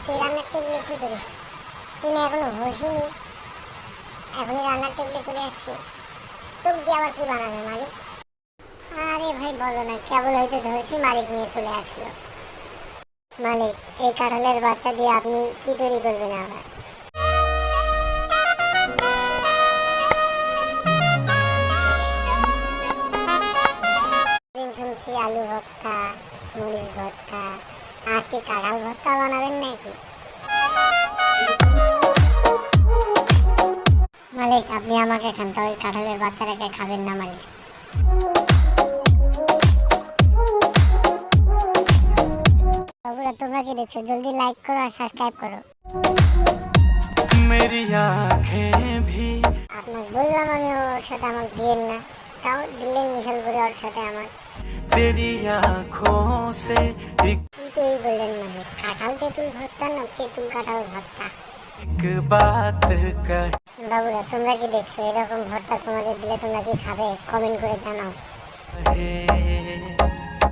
তুই রান্নার টেবিলে কি করিস? তুই না এখনো বসিনি, এখনই রান্নার টেবিলে চলে আসছিস। তোর দিয়ে আবার কি বানাবে মালিক? আরে ভাই বলো না, কেবল হয়তো ধরেছি মালিক নিয়ে চলে আসলো। মালিক, এই কাঁঠালের বাচ্চা দিয়ে আপনি কি তৈরি করবেন আবার? দিন শুনছি আলু ভর্তা, মরিচ ভর্তা, আজকে কাঁঠাল ভর্তা বানাবেন নাকি? মালিক, আপনি আমাকে খান, তো ওই কাঁঠালের বাচ্চাটাকে খাবেন না মালিক। বন্ধুরা, তোমরা কি দেখছো? জলদি লাইক করো আর সাবস্ক্রাইব করো। मेरी आँखें भी আপনাকে বললাম আমি ওর সাথে আমাকে দিয়েন না, তাও দিলেন মিশাল করে ওর সাথে আমার। तेरी आँखों से एक কি তৈরি করলেন মালিক? কাঁঠাল তেঁতুল ভর্তা না তেঁতুল কাঁঠাল ভর্তা? बात कर বাবুরা, তোমরা কি দেখছো? এরকম ভর্তা তোমাদের দিলে তোমরা কি খাবে? কমেন্ট করে জানাও। है